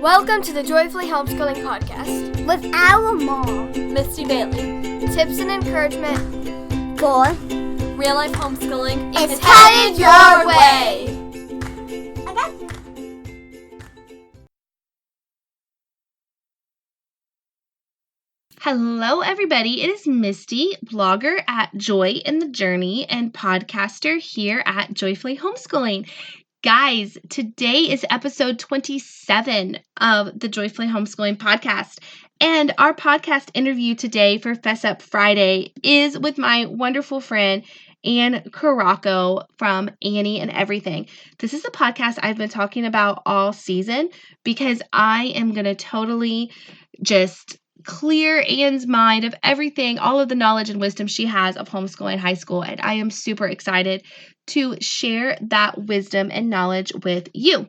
Welcome to the Joyfully Homeschooling Podcast with our mom, Misty Bailey. Tips and encouragement for real-life homeschooling is headed your way. Hello, everybody. It is Misty, blogger at Joy in the Journey and podcaster here at Joyfully Homeschooling. Guys, today is episode 27 of the Joyfully Homeschooling podcast. And our podcast interview today for Fess Up Friday is with my wonderful friend, Ann Karako from Annie and Everything. This is a podcast I've been talking about all season because I am going to totally just clear Ann's mind of everything, all of the knowledge and wisdom she has of homeschooling high school. And I am super excited to share that wisdom and knowledge with you.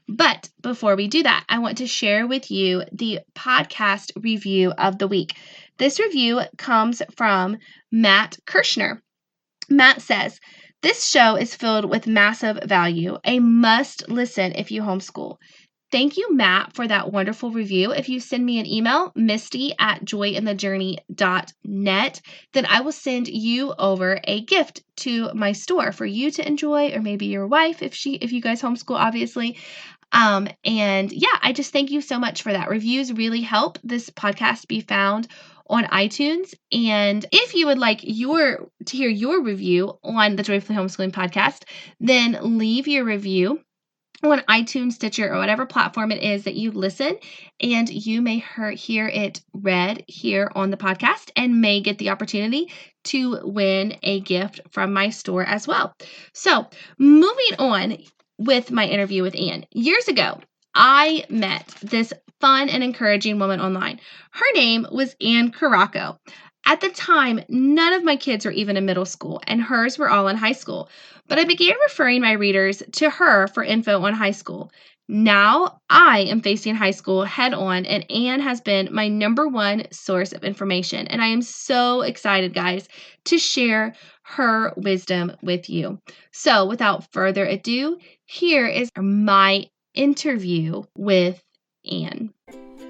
But before we do that, I want to share with you the podcast review of the week. This review comes from Matt Kirshner. Matt says, "This show is filled with massive value, a must listen if you homeschool." Thank you, Matt, for that wonderful review. If you send me an email, misty@joyinthejourney.net, then I will send you over a gift to my store for you to enjoy, or maybe your wife if you guys homeschool, obviously. And yeah, I just thank you so much for that. Reviews really help this podcast be found on iTunes. And if you would like to hear your review on the Joyfully Homeschooling podcast, then leave your review on iTunes, Stitcher, or whatever platform it is that you listen, and you may hear it read here on the podcast and may get the opportunity to win a gift from my store as well. So moving on with my interview with Ann. Years ago, I met this fun and encouraging woman online. Her name was Ann Karako. At the time, none of my kids were even in middle school, and hers were all in high school. But I began referring my readers to her for info on high school. Now I am facing high school head on, and Ann has been my number one source of information. And I am so excited, guys, to share her wisdom with you. So without further ado, here is my interview with Ann.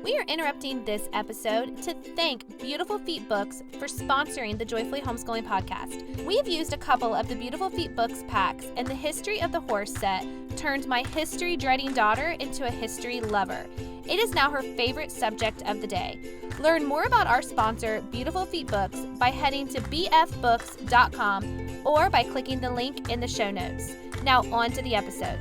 We are interrupting this episode to thank Beautiful Feet Books for sponsoring the Joyfully Homeschooling podcast. We have used a couple of the Beautiful Feet Books packs, and the History of the Horse set turned my history-dreading daughter into a history lover. It is now her favorite subject of the day. Learn more about our sponsor, Beautiful Feet Books, by heading to bfbooks.com or by clicking the link in the show notes. Now on to the episode.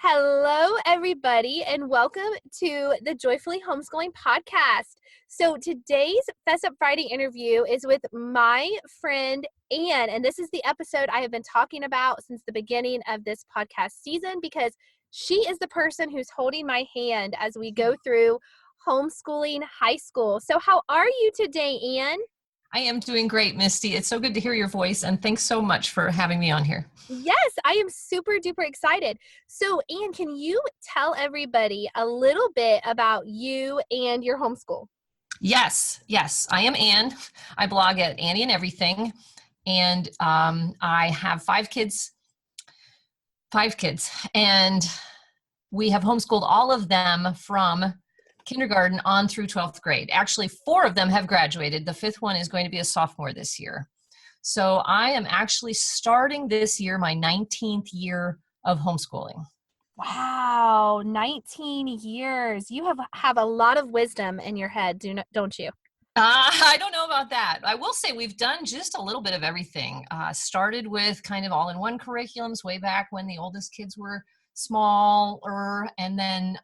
Hello, everybody, and welcome to the Joyfully Homeschooling podcast. So today's Fess Up Friday interview is with my friend Ann, and this is the episode I have been talking about since the beginning of this podcast season because she is the person who's holding my hand as we go through homeschooling high school. So how are you today, Ann? I am doing great, Misty. It's so good to hear your voice, and thanks so much for having me on here. Yes, I am super duper excited. So, Ann, can you tell everybody a little bit about you and your homeschool? Yes, I am Ann. I blog at Annie and Everything, and I have five kids, and we have homeschooled all of them from kindergarten on through 12th grade. Actually, 4 of them have graduated. The 5th one is going to be a sophomore this year. So I am actually starting this year my 19th year of homeschooling. Wow, 19 years. You have a lot of wisdom in your head, don't you? I don't know about that. I will say we've done just a little bit of everything. Started with kind of all-in-one curriculums way back when the oldest kids were smaller, and then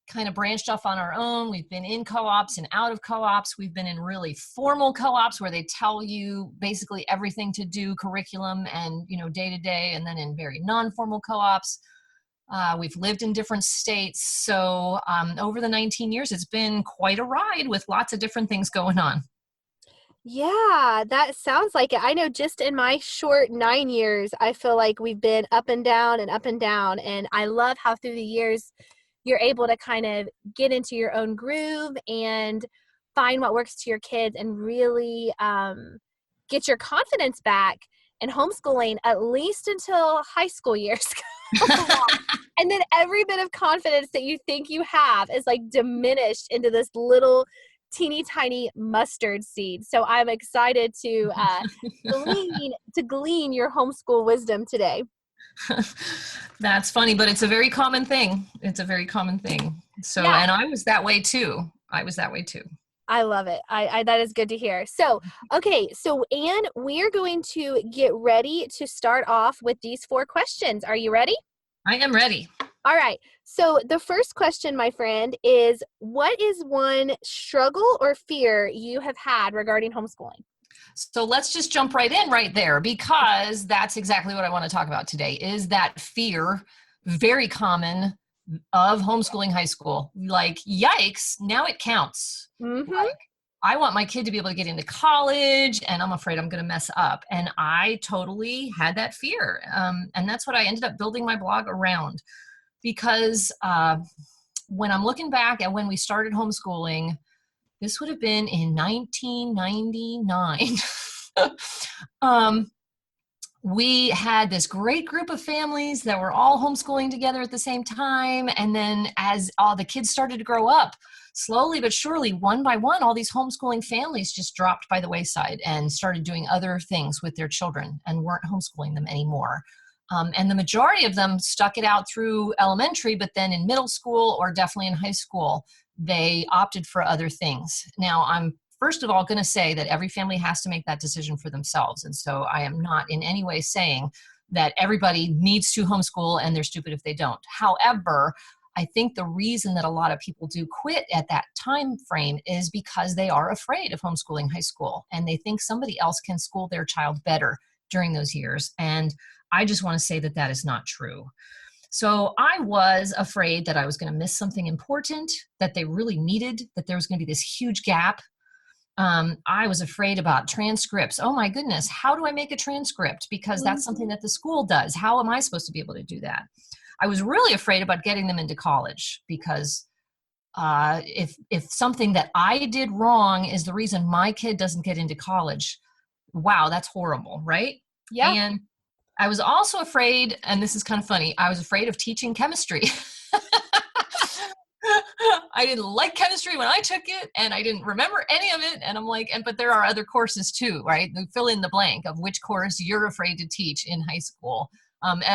kind of branched off on our own. We've been in co-ops and out of co-ops. We've been in really formal co-ops where they tell you basically everything to do curriculum and, day to day, and then in very non-formal co-ops. We've lived in different states. So over the 19 years, it's been quite a ride with lots of different things going on. Yeah, that sounds like it. I know just in my short 9 years, I feel like we've been up and down and up and down. And I love how through the years, you're able to kind of get into your own groove and find what works to your kids and really get your confidence back in homeschooling, at least until high school years. And then every bit of confidence that you think you have is like diminished into this little teeny tiny mustard seed. So I'm excited to glean your homeschool wisdom today. That's funny, but it's a very common thing. It's a very common thing. So, Yeah. and I was that way too. I love it. I that is good to hear. So, okay. So Ann, we're going to get ready to start off with these 4 questions. Are you ready? I am ready. All right. So the first question, my friend, is what is one struggle or fear you have had regarding homeschooling? So let's just jump right in right there, because that's exactly what I want to talk about today, is that fear, very common, of homeschooling high school. Like, yikes, now it counts. Mm-hmm. Like, I want my kid to be able to get into college, and I'm afraid I'm going to mess up. And I totally had that fear. And that's what I ended up building my blog around, because when I'm looking back at when we started homeschooling, this would have been in 1999. We had this great group of families that were all homeschooling together at the same time. And then as all the kids started to grow up, slowly but surely, one by one, all these homeschooling families just dropped by the wayside and started doing other things with their children and weren't homeschooling them anymore. And the majority of them stuck it out through elementary, but then in middle school or definitely in high school, they opted for other things. Now, I'm first of all going to say that every family has to make that decision for themselves. And so I am not in any way saying that everybody needs to homeschool and they're stupid if they don't. However, I think the reason that a lot of people do quit at that time frame is because they are afraid of homeschooling high school and they think somebody else can school their child better during those years. And I just want to say that that is not true. So I was afraid that I was going to miss something important that they really needed, that there was going to be this huge gap. I was afraid about transcripts. Oh my goodness, how do I make a transcript? Because that's something that the school does. How am I supposed to be able to do that? I was really afraid about getting them into college, because if something that I did wrong is the reason my kid doesn't get into college, wow, that's horrible, right? Yeah. And I was also afraid, and this is kind of funny, I was afraid of teaching chemistry. I didn't like chemistry when I took it, and I didn't remember any of it. And I'm like, but there are other courses too, right? Fill in the blank of which course you're afraid to teach in high school,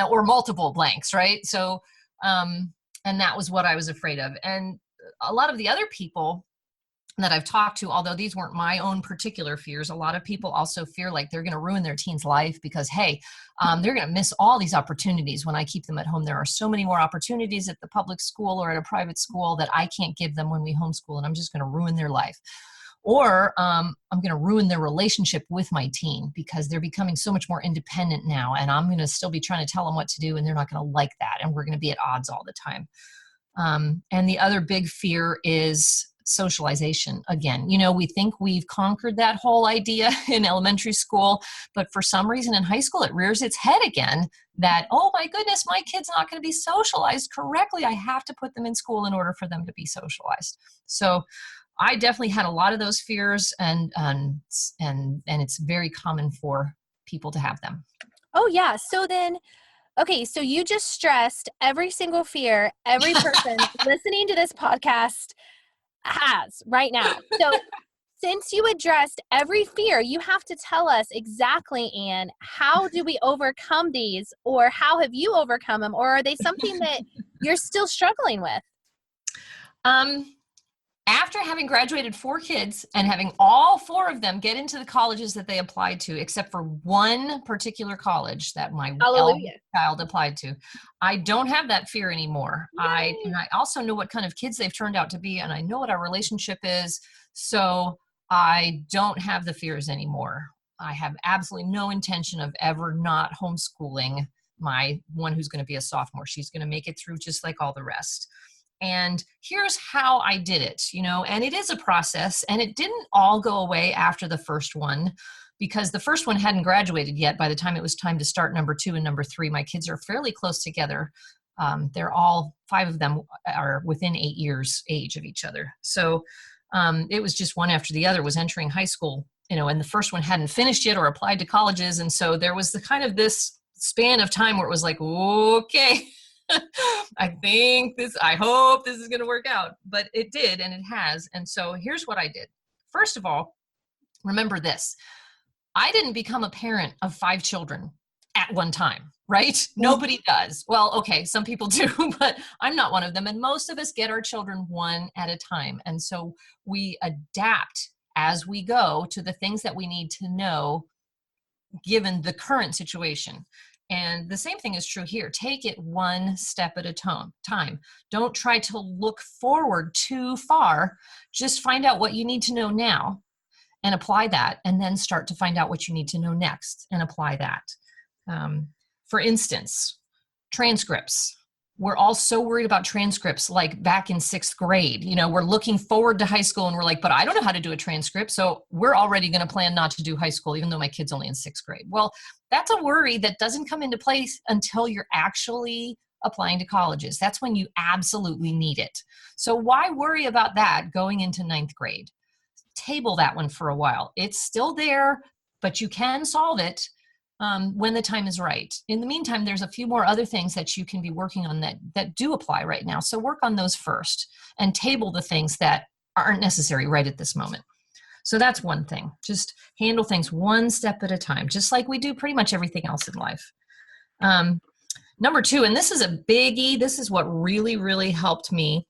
or multiple blanks, right? So, and that was what I was afraid of. And a lot of the other people that I've talked to, although these weren't my own particular fears, a lot of people also fear like they're going to ruin their teen's life because, hey, they're going to miss all these opportunities when I keep them at home. There are so many more opportunities at the public school or at a private school that I can't give them when we homeschool, and I'm just going to ruin their life. Or I'm going to ruin their relationship with my teen because they're becoming so much more independent now, and I'm going to still be trying to tell them what to do, and they're not going to like that, and we're going to be at odds all the time. And the other big fear is socialization. Again, we think we've conquered that whole idea in elementary school, but for some reason in high school, it rears its head again that, oh my goodness, my kid's not going to be socialized correctly. I have to put them in school in order for them to be socialized. So I definitely had a lot of those fears, and it's very common for people to have them. Oh yeah. So then, okay, so you just stressed every single fear every person listening to this podcast has right now. So since you addressed every fear, you have to tell us exactly, Ann, how do we overcome these, or how have you overcome them, or are they something that you're still struggling with? After having graduated 4 kids and having all 4 of them get into the colleges that they applied to, except for one particular college that my eldest child applied to, I don't have that fear anymore. I also know what kind of kids they've turned out to be, and I know what our relationship is, so I don't have the fears anymore. I have absolutely no intention of ever not homeschooling my one who's going to be a sophomore. She's going to make it through just like all the rest. And here's how I did it, and it is a process, and it didn't all go away after the first one, because the first one hadn't graduated yet. By the time it was time to start number 2 and number 3, my kids are fairly close together. They're all 5 of them are within 8 years age of each other. So it was just one after the other was entering high school, and the first one hadn't finished yet or applied to colleges. And so there was the kind of this span of time where it was like, okay, I hope this is going to work out, but it did, and it has. And so here's what I did. First of all, remember this. I didn't become a parent of 5 children at one time, right? Nobody does. Well, okay, some people do, but I'm not one of them. And most of us get our children one at a time. And so we adapt as we go to the things that we need to know given the current situation. And the same thing is true here. Take it one step at a time. Don't try to look forward too far. Just find out what you need to know now and apply that, and then start to find out what you need to know next and apply that. For instance, transcripts. We're all so worried about transcripts, like back in 6th grade. We're looking forward to high school and we're like, but I don't know how to do a transcript. So we're already going to plan not to do high school, even though my kid's only in 6th grade. Well, that's a worry that doesn't come into place until you're actually applying to colleges. That's when you absolutely need it. So why worry about that going into 9th grade? Table that one for a while. It's still there, but you can solve it when the time is right. In the meantime, there's a few more other things that you can be working on that do apply right now. So work on those first and table the things that aren't necessary right at this moment. So that's one thing. Just handle things one step at a time, just like we do pretty much everything else in life. Number 2, and this is a biggie, this is what really, really helped me,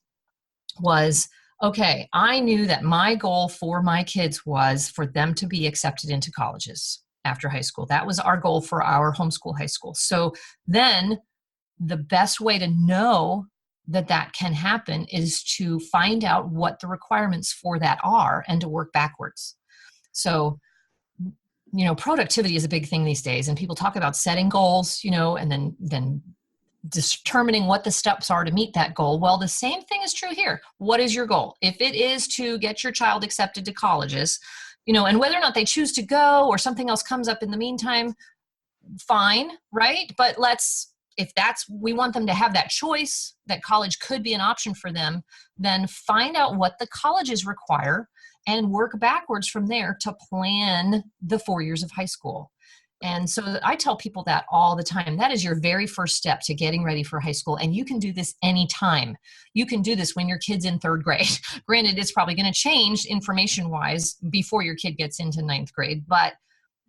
was, okay, I knew that my goal for my kids was for them to be accepted into colleges after high school. That was our goal for our homeschool high school. So then the best way to know that that can happen is to find out what the requirements for that are and to work backwards. So, productivity is a big thing these days, and people talk about setting goals, and then determining what the steps are to meet that goal. Well, the same thing is true here. What is your goal? If it is to get your child accepted to colleges, and whether or not they choose to go or something else comes up in the meantime, fine, right? But if we want them to have that choice, that college could be an option for them, then find out what the colleges require and work backwards from there to plan the 4 years of high school. And so I tell people that all the time. That is your very first step to getting ready for high school. And you can do this anytime. You can do this when your kid's in 3rd grade. Granted, it's probably going to change information-wise before your kid gets into 9th grade. But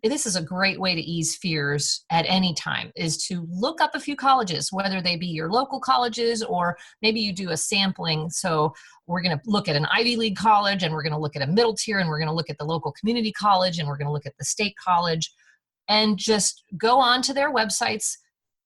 this is a great way to ease fears at any time, is to look up a few colleges, whether they be your local colleges or maybe you do a sampling. So we're going to look at an Ivy League college, and we're going to look at a middle tier, and we're going to look at the local community college, and we're going to look at the state college. And just go on to their websites.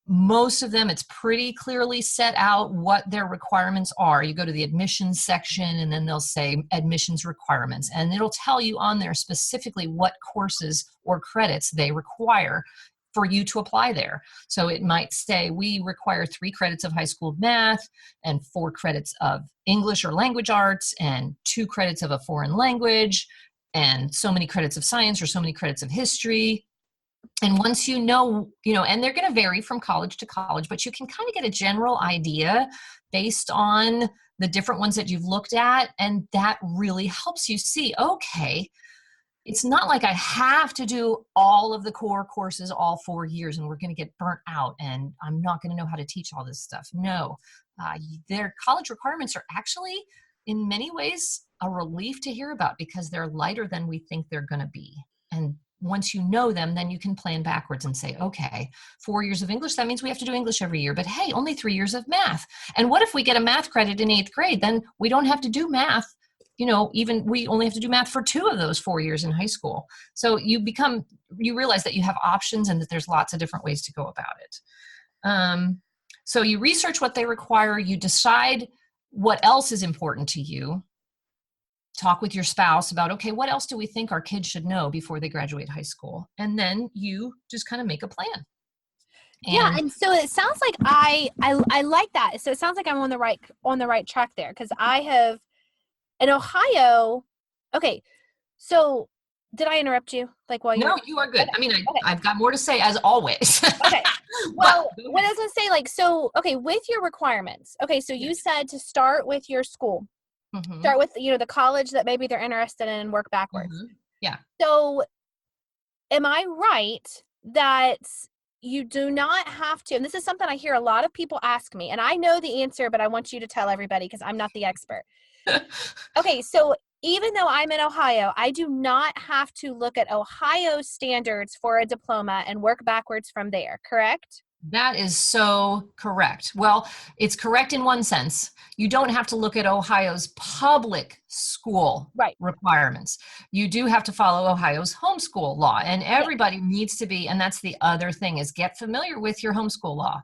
Most of them, it's pretty clearly set out what their requirements are. You go to the admissions section, and then they'll say admissions requirements. And it'll tell you on there specifically what courses or credits they require for you to apply there. So it might say, we require 3 credits of high school math and 4 credits of English or language arts and 2 credits of a foreign language and so many credits of science or so many credits of history. And once and they're going to vary from college to college, but you can kind of get a general idea based on the different ones that you've looked at. And that really helps you see, okay, it's not like I have to do all of the core courses all 4 years and we're going to get burnt out and I'm not going to know how to teach all this stuff. No, their college requirements are actually in many ways a relief to hear about because they're lighter than we think they're going to be. And once you know them, then you can plan backwards and say, okay, 4 years of English, that means we have to do English every year. But hey, only 3 years of math. And what if we get a math credit in 8th grade? Then we don't have to do math. Even we only have to do math for 2 of those 4 years in high school. So you realize that you have options and that there's lots of different ways to go about it. So you research what they require. You decide what else is important to you. Talk with your spouse about, okay, what else do we think our kids should know before they graduate high school? And then you just kind of make a plan. And so it sounds like I like that. So it sounds like I'm on the right track there, because I have in Ohio. Okay, so did I interrupt you? No, you are good. Okay. I mean, I've got more to say as always. Okay. Well, what I was going to say, with your requirements. Okay, so you said to start with your school. Mm-hmm. Start with, the college that maybe they're interested in and work backwards. Mm-hmm. Yeah. So am I right that, you do not have to, and this is something I hear a lot of people ask me, and I know the answer, but I want you to tell everybody because I'm not the expert. Okay, so even though I'm in Ohio, I do not have to look at Ohio standards for a diploma and work backwards from there, correct? That is so correct. Well, it's correct in one sense. You don't have to look at Ohio's public school Right. requirements. You do have to follow Ohio's homeschool law, and everybody needs to be, and that's the other thing, is get familiar with your homeschool law.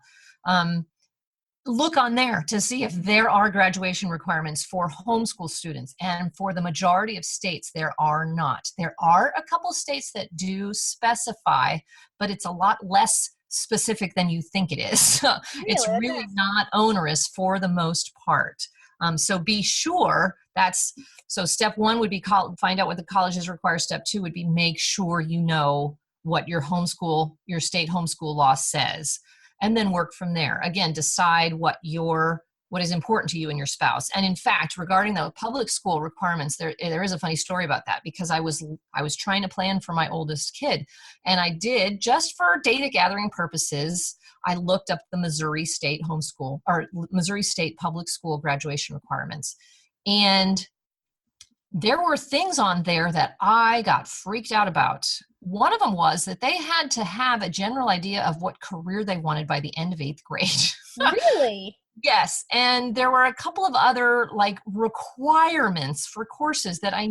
Look on there to see if there are graduation requirements for homeschool students. And for the majority of states, there are not. There are a couple states that do specify, but it's a lot less specific than you think it is. It's really not onerous for the most part. So be sure so step one would be find out what the colleges require. Step two would be make sure you know what your state homeschool law says, and then work from there. Again, decide what is important to you and your spouse. And in fact, regarding the public school requirements, there is a funny story about that, because I was trying to plan for my oldest kid, and I did, just for data gathering purposes, I looked up the Missouri State public school graduation requirements. And there were things on there that I got freaked out about. One of them was that they had to have a general idea of what career they wanted by the end of 8th grade. Really? Yes. And there were a couple of other requirements for courses that I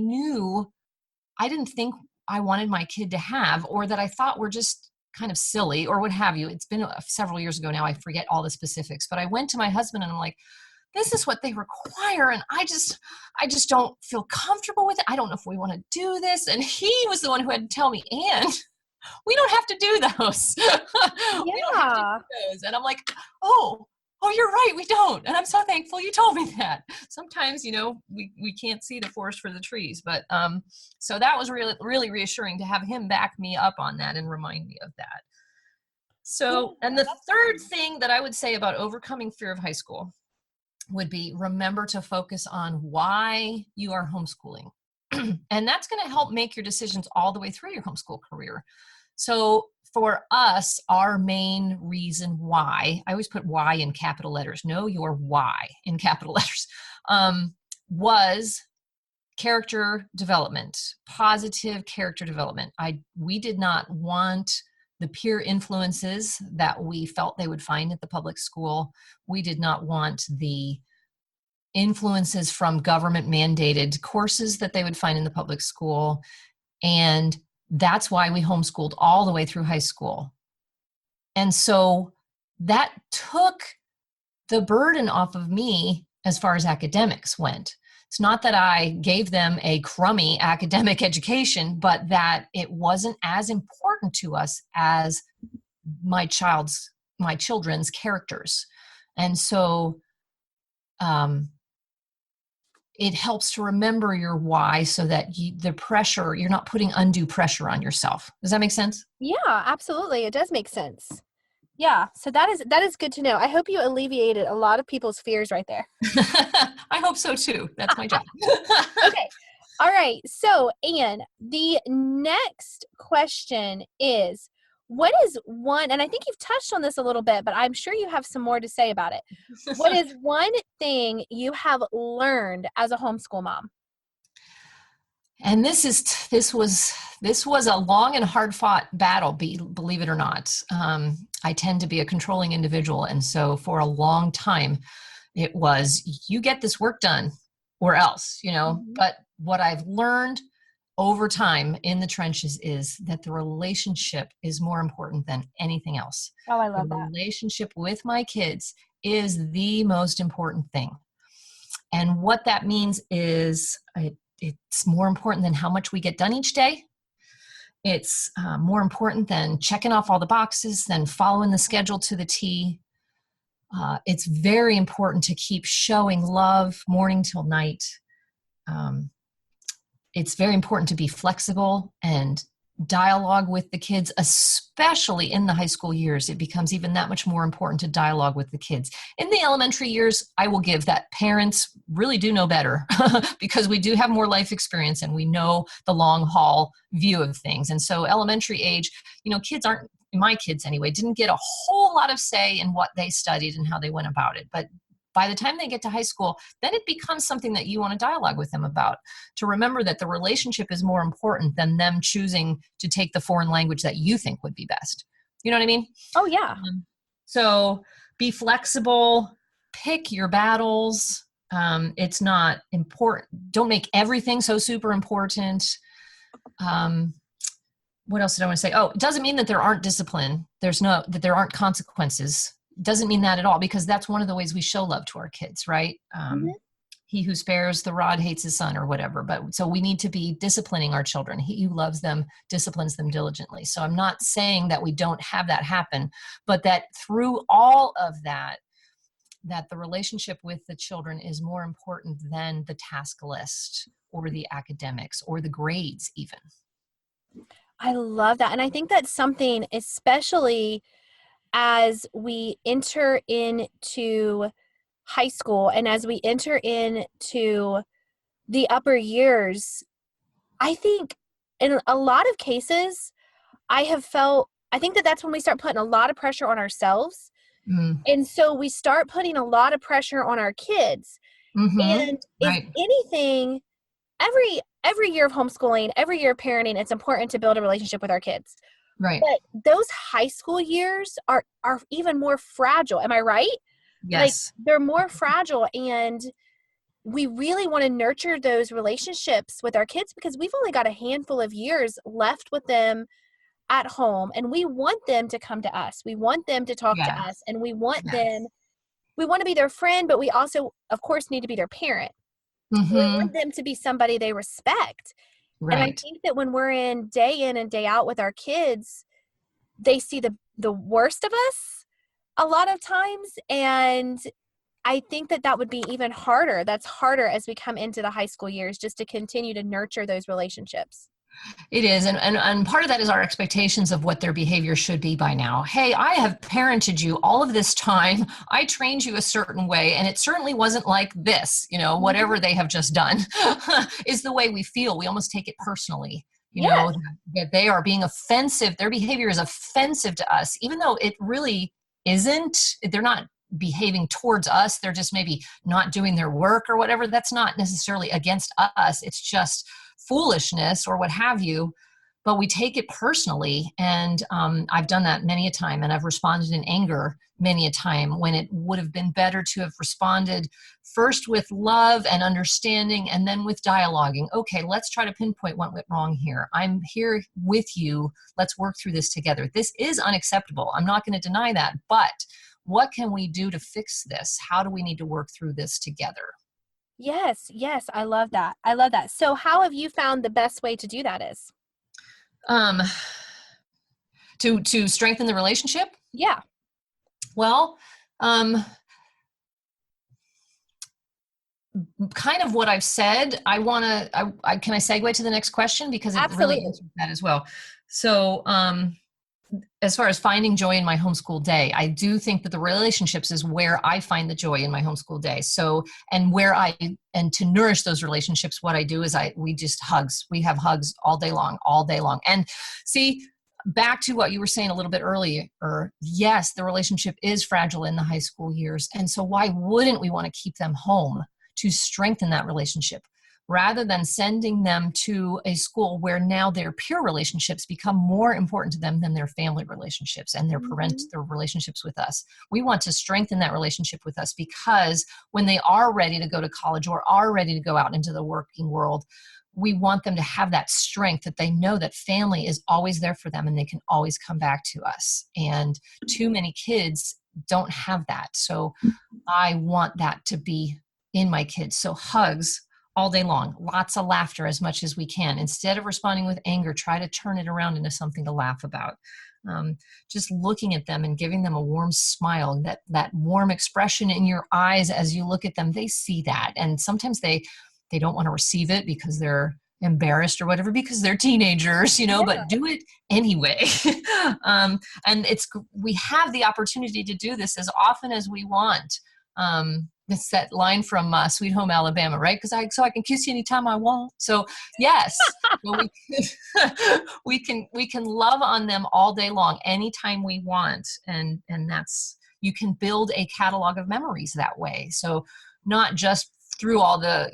didn't think I wanted my kid to have, or that I thought were just kind of silly or what have you. It's been several years ago now. I forget all the specifics, but I went to my husband and I'm like, this is what they require, and I just don't feel comfortable with it. I don't know if we want to do this. And he was the one who had to tell me, Ann, we don't have to do those. We don't have to do those. And I'm like, oh, you're right, we don't. And I'm so thankful you told me that. Sometimes, we can't see the forest for the trees. But so that was really, really reassuring to have him back me up on that and remind me of that. So, and the third thing that I would say about overcoming fear of high school would be, remember to focus on why you are homeschooling. And that's going to help make your decisions all the way through your homeschool career. So for us, our main reason why, I always put why in capital letters, know your why in capital letters, was character development, positive character development. We did not want the peer influences that we felt they would find at the public school. We did not want the influences from government mandated courses that they would find in the public school. And that's why we homeschooled all the way through high school. And so that took the burden off of me as far as academics went. It's not that I gave them a crummy academic education, but that it wasn't as important to us as my children's characters. And so it helps to remember your why, so that you're not putting undue pressure on yourself. Does that make sense? Yeah, absolutely. It does make sense. Yeah. So that is good to know. I hope you alleviated a lot of people's fears right there. I hope so too. That's my job. Okay. All right. So, Ann, the next question is, what is one, and I think you've touched on this a little bit, but I'm sure you have some more to say about it. What is one thing you have learned as a homeschool mom? And this was a long and hard fought battle, believe it or not. I tend to be a controlling individual. And so for a long time, it was, you get this work done or else, Mm-hmm. But what I've learned over time in the trenches is that the relationship is more important than anything else. Oh, I love the that. relationship with my kids is the most important thing. And what that means is it's more important than how much we get done each day. It's more important than checking off all the boxes, than following the schedule to the T. It's very important to keep showing love morning till night. It's very important to be flexible and dialogue with the kids, especially in the high school years. It becomes even that much more important to dialogue with the kids. In the elementary years, I will give that parents really do know better because we do have more life experience and we know the long haul view of things. And so elementary age, kids aren't my kids anyway, didn't get a whole lot of say in what they studied and how they went about it. But by the time they get to high school, then it becomes something that you want to dialogue with them about, to remember that the relationship is more important than them choosing to take the foreign language that you think would be best. You know what I mean? Oh, yeah. So be flexible, pick your battles. It's not important. Don't make everything so super important. What else did I want to say? Oh, it doesn't mean that there aren't discipline. That there aren't consequences. Doesn't mean that at all, because that's one of the ways we show love to our kids, right? He who spares the rod hates his son, or whatever. But so we need to be disciplining our children. He who loves them disciplines them diligently. So I'm not saying that we don't have that happen, but that through all of that, that the relationship with the children is more important than the task list or the academics or the grades even. I love that. And I think that's something, especially as we enter into high school and as we enter into the upper years, I think in a lot of cases, I think that that's when we start putting a lot of pressure on ourselves. And so we start putting a lot of pressure on our kids. And if anything, every year of homeschooling, every year of parenting, it's important to build a relationship with our kids. Right. But those high school years are even more fragile. Am I right? Yes. Like, they're more fragile, and we really want to nurture those relationships with our kids because we've only got a handful of years left with them at home, and we want them to come to us. We want them to talk to us, and we want to be their friend, but we also, of course, need to be their parent. We want them to be somebody they respect. Right. And I think that when we're in and day out with our kids, they see the worst of us a lot of times. And I think that would be even harder. That's harder as we come into the high school years, just to continue to nurture those relationships. It is. And part of that is our expectations of what their behavior should be by now. Hey, I have parented you all of this time. I trained you a certain way, and it certainly wasn't like this, whatever they have just done is the way we feel. We almost take it personally, you know, that they are being offensive. Their behavior is offensive to us, even though it really isn't. They're not behaving towards us. They're just maybe not doing their work or whatever. That's not necessarily against us. It's just foolishness or what have you, but we take it personally. And I've done that many a time, and I've responded in anger many a time, when it would have been better to have responded first with love and understanding, and then with dialoguing. Okay, let's try to pinpoint what went wrong here. I'm here with you. Let's work through this together. This is unacceptable. I'm not going to deny that, but what can we do to fix this? How do we need to work through this together? Yes. I love that. So how have you found the best way to do that is? To strengthen the relationship? Yeah. Well, kind of what I've said. Can I segue to the next question, because it really answers that as well. So, as far as finding joy in my homeschool day, I do think that the relationships is where I find the joy in my homeschool day. So, and to nourish those relationships, what I do is we have hugs all day long. And see, back to what you were saying a little bit earlier, yes, the relationship is fragile in the high school years. And so why wouldn't we want to keep them home to strengthen that relationship, rather than sending them to a school where now their peer relationships become more important to them than their family relationships and their relationships with us. We want to strengthen that relationship with us, because when they are ready to go to college or are ready to go out into the working world, we want them to have that strength, that they know that family is always there for them and they can always come back to us. And too many kids don't have that. So I want that to be in my kids. So hugs all day long, lots of laughter as much as we can. Instead of responding with anger, try to turn it around into something to laugh about. Just looking at them and giving them a warm smile, that warm expression in your eyes as you look at them, they see that. And sometimes they don't want to receive it because they're embarrassed or whatever, because they're teenagers, but do it anyway. And we have the opportunity to do this as often as we want. it's that line from Sweet Home Alabama, right? So I can kiss you anytime I want. So yes, well, we can love on them all day long, anytime we want, and that's, you can build a catalog of memories that way. So not just through all the,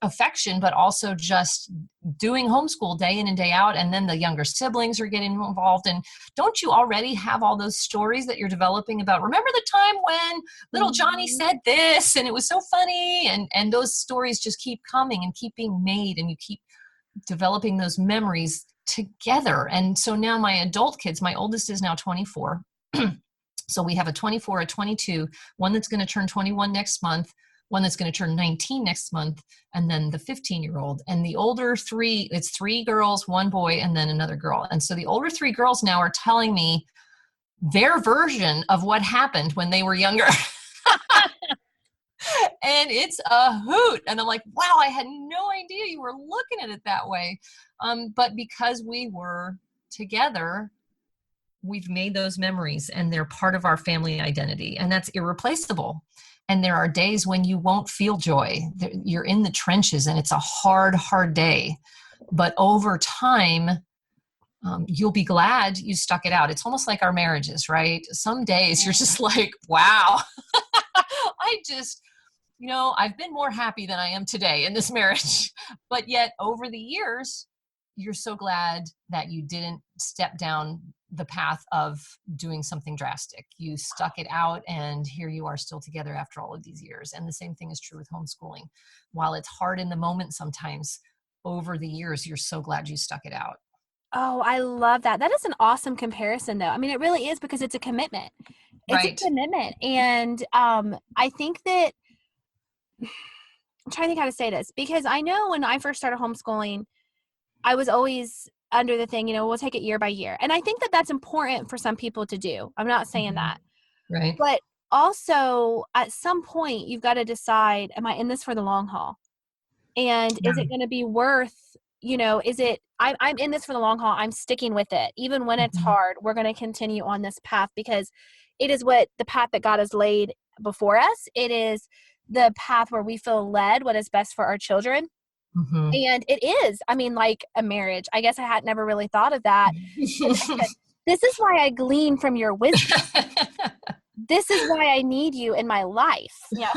affection, but also just doing homeschool day in and day out. And then the younger siblings are getting involved. And don't you already have all those stories that you're developing about, remember the time when little Johnny said this and it was so funny? And those stories just keep coming and keep being made, and you keep developing those memories together. And so now my adult kids, my oldest is now 24. So we have a 24, a 22, one that's going to turn 21 next month, one that's going to turn 19 next month, and then the 15-year-old. And the older three, it's 3 girls, 1 boy, and then another girl. And so the older 3 girls now are telling me their version of what happened when they were younger. And it's a hoot. And I'm like, wow, I had no idea you were looking at it that way. But because we were together, we've made those memories, and they're part of our family identity, and that's irreplaceable. And there are days when you won't feel joy. You're in the trenches, and it's a hard, hard day. But over time, you'll be glad you stuck it out. It's almost like our marriages, right? Some days you're just like, wow, I just, I've been more happy than I am today in this marriage. But yet over the years, you're so glad that you didn't step down the path of doing something drastic. You stuck it out, and here you are still together after all of these years. And the same thing is true with homeschooling. While it's hard in the moment sometimes, over the years, you're so glad you stuck it out. Oh, I love that. That is an awesome comparison, though. I mean, it really is, because it's a commitment. It's a commitment. And I think that, I'm trying to think how to say this, because I know when I first started homeschooling, I was always under the thing, we'll take it year by year. And I think that that's important for some people to do. I'm not saying that. Right. But also at some point you've got to decide, am I in this for the long haul? And is it going to be worth, I'm in this for the long haul. I'm sticking with it. Even when it's hard, we're going to continue on this path, because it is the path that God has laid before us. It is the path where we feel led, what is best for our children. Mm-hmm. And it is, like a marriage. I guess I had never really thought of that. This is why I glean from your wisdom. This is why I need you in my life. Yeah.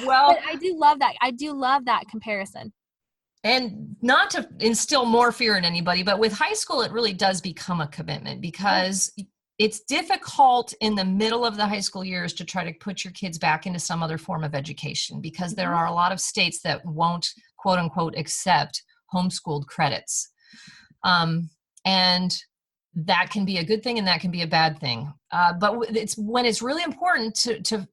Well, but I do love that. I do love that comparison. And not to instill more fear in anybody, but with high school, it really does become a commitment, because it's difficult in the middle of the high school years to try to put your kids back into some other form of education, because there are a lot of states that won't, quote unquote, accept homeschooled credits. And that can be a good thing, and that can be a bad thing. But it's when it's really important to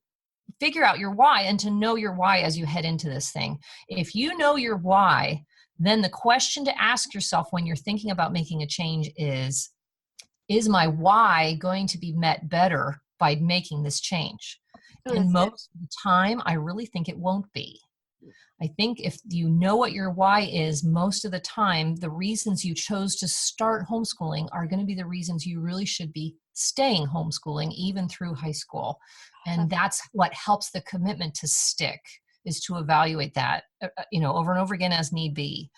figure out your why, and to know your why as you head into this thing. If you know your why, then the question to ask yourself when you're thinking about making a change is my why going to be met better by making this change? And most of the time, I really think it won't be. I think if you know what your why is, most of the time, the reasons you chose to start homeschooling are going to be the reasons you really should be staying homeschooling, even through high school. And that's what helps the commitment to stick, is to evaluate that, over and over again as need be.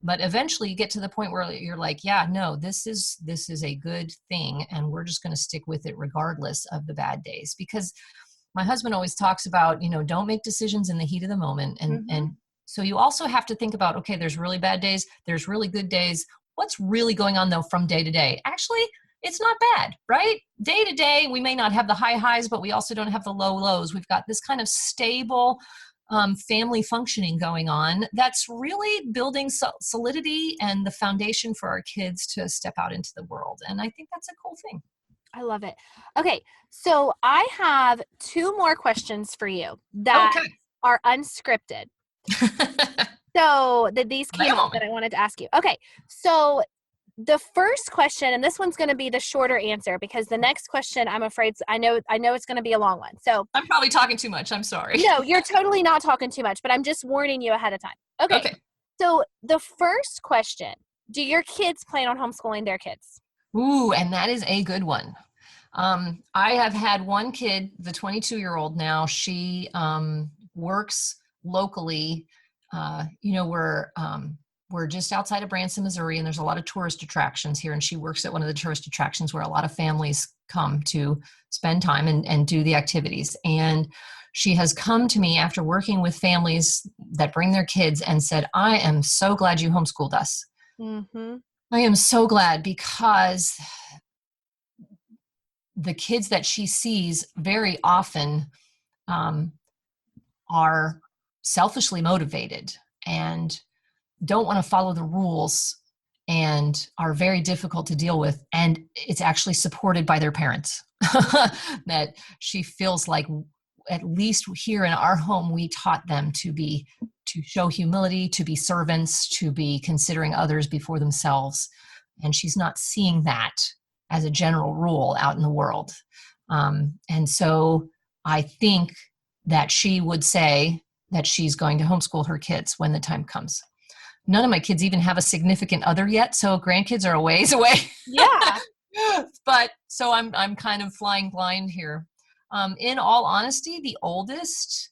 But eventually you get to the point where you're like, yeah, no, this is a good thing, and we're just going to stick with it regardless of the bad days. Because my husband always talks about, don't make decisions in the heat of the moment. And so you also have to think about, okay, there's really bad days, there's really good days. What's really going on, though, from day to day? Actually, it's not bad, right? Day to day, we may not have the high highs, but we also don't have the low lows. We've got this kind of stable family functioning going on that's really building solidity and the foundation for our kids to step out into the world. And I think that's a cool thing. I love it. Okay, so I have 2 more questions for you that are unscripted. So these came up that I wanted to ask you. Okay, so the first question, and this one's going to be the shorter answer, because the next question, I'm afraid, I know it's going to be a long one. So I'm probably talking too much. I'm sorry. No, you're totally not talking too much, but I'm just warning you ahead of time. Okay. So the first question, do your kids plan on homeschooling their kids? Ooh, and that is a good one. I have had one kid, the 22-year-old now. She works locally. We're just outside of Branson, Missouri, and there's a lot of tourist attractions here. And she works at one of the tourist attractions where a lot of families come to spend time and do the activities. And she has come to me after working with families that bring their kids and said, I am so glad you homeschooled us. Mm-hmm. I am so glad, because the kids that she sees very often are selfishly motivated and don't want to follow the rules and are very difficult to deal with. And it's actually supported by their parents. That she feels like, at least here in our home, we taught them to show humility, to be servants, to be considering others before themselves. And she's not seeing that as a general rule out in the world. And so I think that she would say that she's going to homeschool her kids when the time comes. None of my kids even have a significant other yet, so grandkids are a ways away. Yeah. But so I'm kind of flying blind here. In all honesty, the oldest,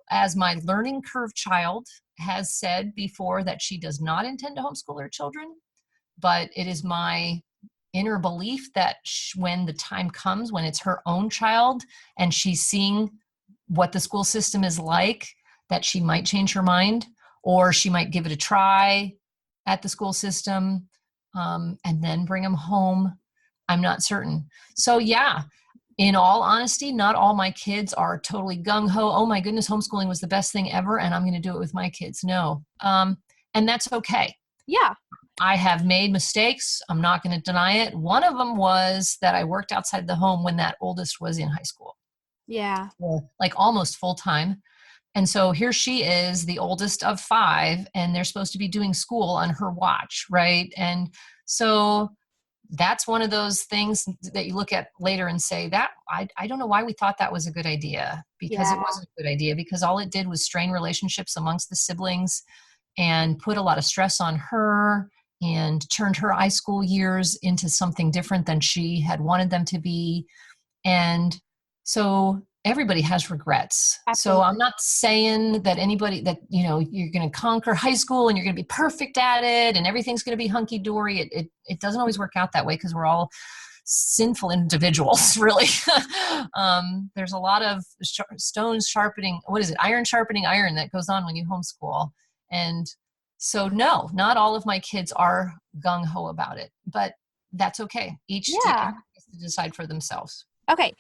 as my learning curve child, has said before that she does not intend to homeschool her children, but it is my inner belief that when the time comes, when it's her own child and she's seeing what the school system is like, that she might change her mind, or she might give it a try at the school system and then bring them home. I'm not certain. So yeah, in all honesty, not all my kids are totally gung-ho. Oh my goodness, homeschooling was the best thing ever, and I'm going to do it with my kids. No. And that's okay. Yeah. I have made mistakes. I'm not going to deny it. One of them was that I worked outside the home when that oldest was in high school. Yeah. Like almost full time. And so here she is, the oldest of 5, and they're supposed to be doing school on her watch, right? And so that's one of those things that you look at later and say, that I don't know why we thought that was a good idea, because it wasn't a good idea, because all it did was strain relationships amongst the siblings and put a lot of stress on her and turned her high school years into something different than she had wanted them to be. And so everybody has regrets. Absolutely. So I'm not saying that anybody that, you're going to conquer high school and you're going to be perfect at it and everything's going to be hunky-dory. It doesn't always work out that way, because we're all sinful individuals, really. There's a lot of iron sharpening iron that goes on when you homeschool. And so no, not all of my kids are gung-ho about it, but that's okay. Each student has to decide for themselves. Okay.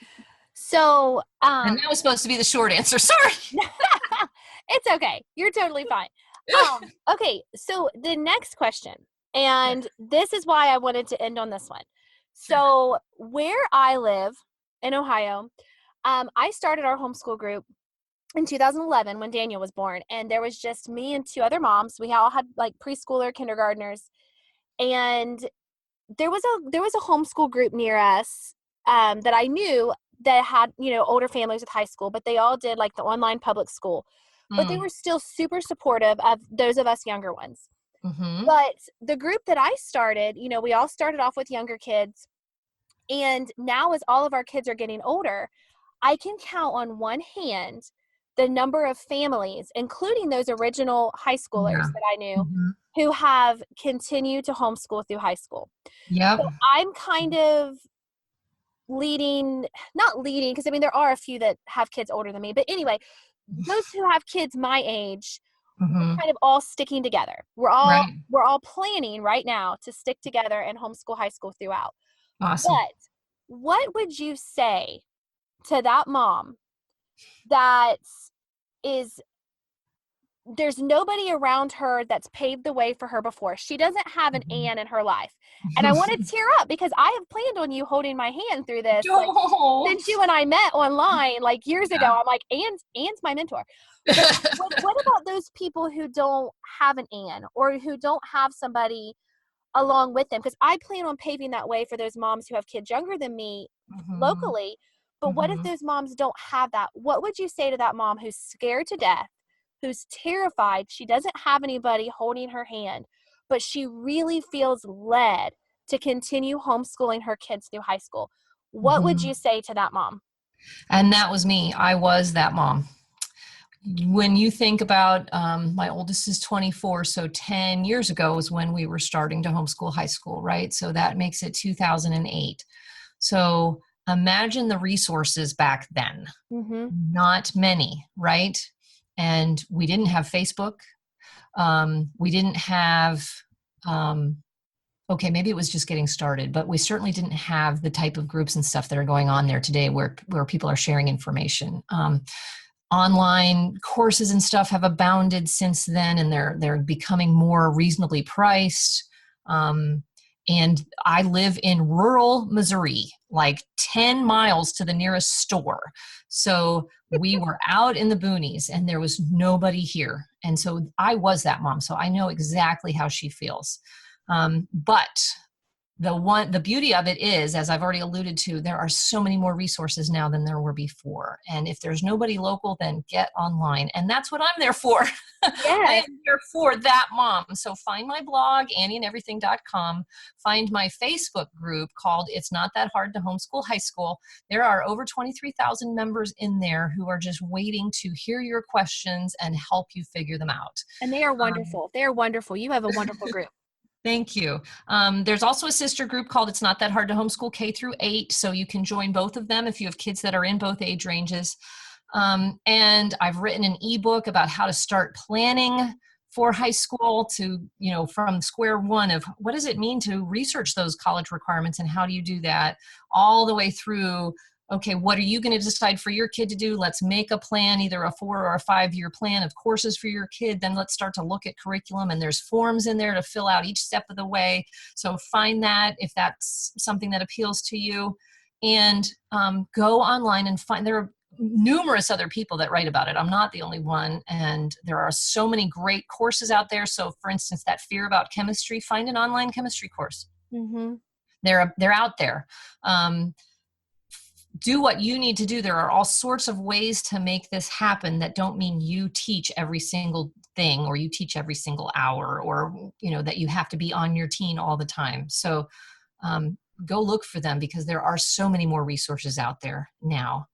So, and that was supposed to be the short answer. Sorry. It's okay. You're totally fine. Okay. So the next question, and this is why I wanted to end on this one. So where I live in Ohio, I started our homeschool group in 2011 when Daniel was born, and there was just me and 2 other moms. We all had like preschooler, kindergartners, and there was a homeschool group near us that I knew that had, older families with high school, but they all did like the online public school, but they were still super supportive of those of us younger ones. Mm-hmm. But the group that I started, we all started off with younger kids, and now as all of our kids are getting older, I can count on one hand the number of families, including those original high schoolers that I knew, who have continued to homeschool through high school. Yep. So I'm kind of not leading, because there are a few that have kids older than me, but anyway, those who have kids my age, we're kind of all sticking together. We're all planning right now to stick together and homeschool high school throughout. Awesome. But what would you say to that mom that there's nobody around her that's paved the way for her before? She doesn't have an Ann in her life. And I want to tear up, because I have planned on you holding my hand through this. Since you and I met online like years ago, I'm like, Ann's my mentor. But what about those people who don't have an Ann, or who don't have somebody along with them? Because I plan on paving that way for those moms who have kids younger than me locally. But what if those moms don't have that? What would you say to that mom who's scared to death, who's terrified, she doesn't have anybody holding her hand, but she really feels led to continue homeschooling her kids through high school? What would Mhm. you say to that mom? And that was me. I was that mom. When you think about my oldest is 24, so 10 years ago is when we were starting to homeschool high school, right? So that makes it 2008. So imagine the resources back then. Mm-hmm. Not many, right? And we didn't have Facebook. We didn't have, okay, maybe it was just getting started, but we certainly didn't have the type of groups and stuff that are going on there today where people are sharing information. Online courses and stuff have abounded since then, and they're becoming more reasonably priced. And I live in rural Missouri, like 10 miles to the nearest store. So we were out in the boonies and there was nobody here. And so I was that mom. So I know exactly how she feels. But the beauty of it is, as I've already alluded to, there are so many more resources now than there were before. And if there's nobody local, then get online. And that's what I'm there for. I Yes. am here for that mom. So find my blog, annieandeverything.com. Find my Facebook group called It's Not That Hard to Homeschool High School. There are over 23,000 members in there who are just waiting to hear your questions and help you figure them out. And they are wonderful. They are wonderful. You have a wonderful group. Thank you. There's also a sister group called It's Not That Hard to Homeschool K through 8. So you can join both of them if you have kids that are in both age ranges. And I've written an ebook about how to start planning for high school to, from square one of what does it mean to research those college requirements and how do you do that all the way through. Okay, what are you going to decide for your kid to do? Let's make a plan, either a 4 or a 5-year plan of courses for your kid. Then let's start to look at curriculum, and there's forms in there to fill out each step of the way. So find that if that's something that appeals to you, and go online and find. There are numerous other people that write about it. I'm not the only one, and there are so many great courses out there. So, for instance, that fear about chemistry, find an online chemistry course. Mm-hmm. They're out there. Do what you need to do. There are all sorts of ways to make this happen that don't mean you teach every single thing or you teach every single hour or, that you have to be on your teen all the time. So go look for them because there are so many more resources out there now.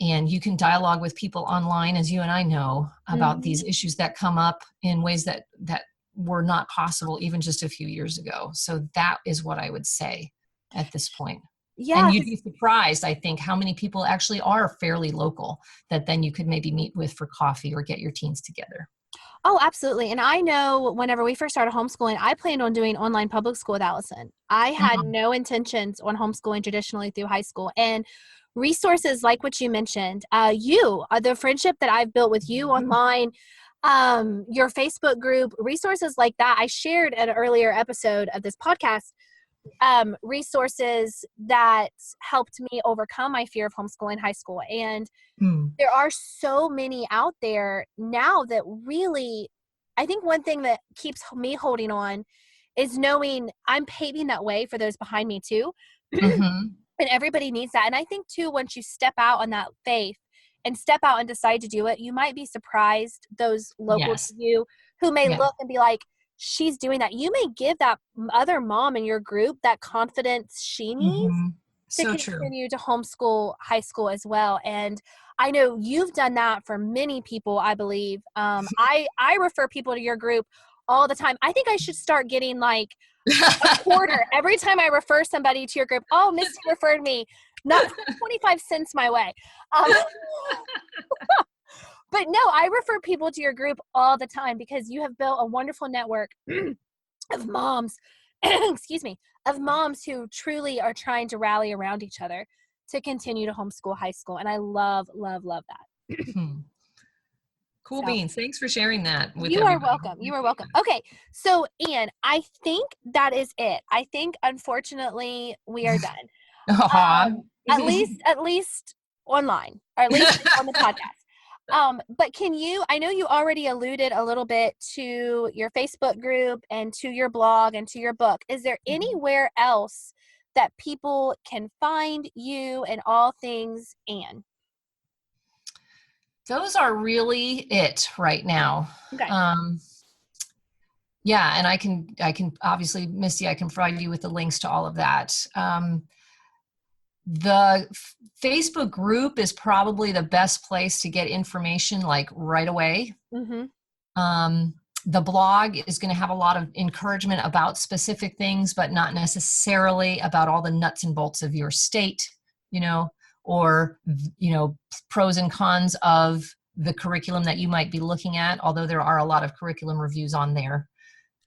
And you can dialogue with people online, as you and I know, about these issues that come up in ways that were not possible even just a few years ago. So that is what I would say at this point. Yeah. And you'd be surprised, I think, how many people actually are fairly local that then you could maybe meet with for coffee or get your teens together. Oh, absolutely. And I know whenever we first started homeschooling, I planned on doing online public school with Allison. I had no intentions on homeschooling traditionally through high school. And resources like what you mentioned, the friendship that I've built with you online, your Facebook group, resources like that. I shared an earlier episode of this podcast, resources that helped me overcome my fear of homeschooling high school. And there are so many out there now that really, I think one thing that keeps me holding on is knowing I'm paving that way for those behind me too. And everybody needs that. And I think too, once you step out on that faith and step out and decide to do it, you might be surprised those local to you who may look and be like, she's doing that. You may give that other mom in your group that confidence she needs to continue to homeschool high school as well. And I know you've done that for many people, I believe. I refer people to your group all the time. I think I should start getting like a quarter every time I refer somebody to your group. Oh, Misty referred me. Not 25 cents my way. But no, I refer people to your group all the time because you have built a wonderful network of moms, of moms who truly are trying to rally around each other to continue to homeschool high school. And I love, love, love that. Cool beans. Thanks for sharing that with you everybody. are welcome. You are welcome. Okay. So, Ann, I think that is it. I think, unfortunately, we are done. At least online, or at least on the podcast. But I know you already alluded a little bit to your Facebook group and to your blog and to your book. Is there anywhere else that people can find you and all things Ann? Those are really it right now. Okay. Yeah, and I can obviously, Misty, I can provide you with the links to all of that. The Facebook group is probably the best place to get information like right away. The blog is going to have a lot of encouragement about specific things, but not necessarily about all the nuts and bolts of your state, or, pros and cons of the curriculum that you might be looking at, although there are a lot of curriculum reviews on there.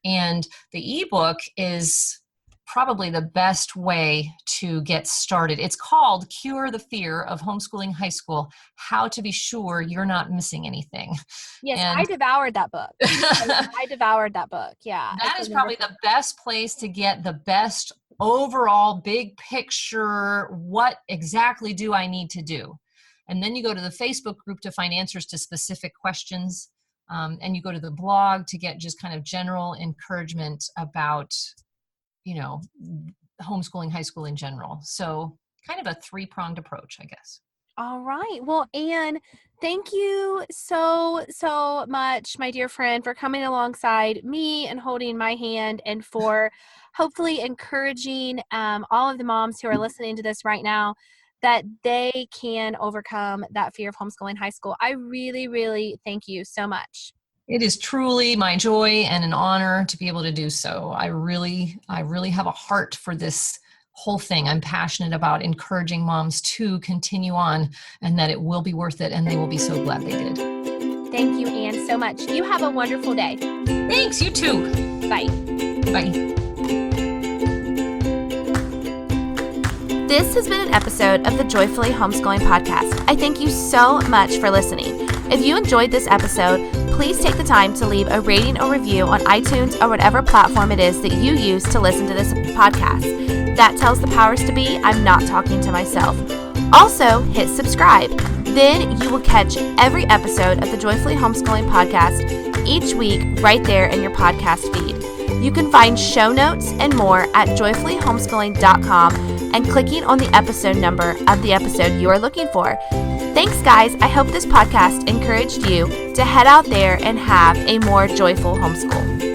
And the ebook is probably the best way to get started. It's called Cure the Fear of Homeschooling High School, How to Be Sure You're Not Missing Anything. Yes, And I devoured that book. I devoured that book. Yeah. That is probably the best place to get the best overall big picture. What exactly do I need to do? And then you go to the Facebook group to find answers to specific questions. And you go to the blog to get just kind of general encouragement about homeschooling high school in general. So kind of a 3-pronged approach, I guess. All right. Well, Ann, thank you so much, my dear friend, for coming alongside me and holding my hand, and for hopefully encouraging all of the moms who are listening to this right now that they can overcome that fear of homeschooling high school. I really, really thank you so much. It is truly my joy and an honor to be able to do so. I really have a heart for this whole thing. I'm passionate about encouraging moms to continue on, and that it will be worth it, and they will be so glad they did. Thank you, Ann, so much. You have a wonderful day. Thanks, you too. Bye. Bye. This has been an episode of the Joyfully Homeschooling Podcast. I thank you so much for listening. If you enjoyed this episode, please take the time to leave a rating or review on iTunes or whatever platform it is that you use to listen to this podcast. That tells the powers to be I'm not talking to myself. Also, hit subscribe. Then you will catch every episode of the Joyfully Homeschooling Podcast each week right there in your podcast feed. You can find show notes and more at joyfullyhomeschooling.com and clicking on the episode number of the episode you are looking for. Thanks, guys. I hope this podcast encouraged you to head out there and have a more joyful homeschool.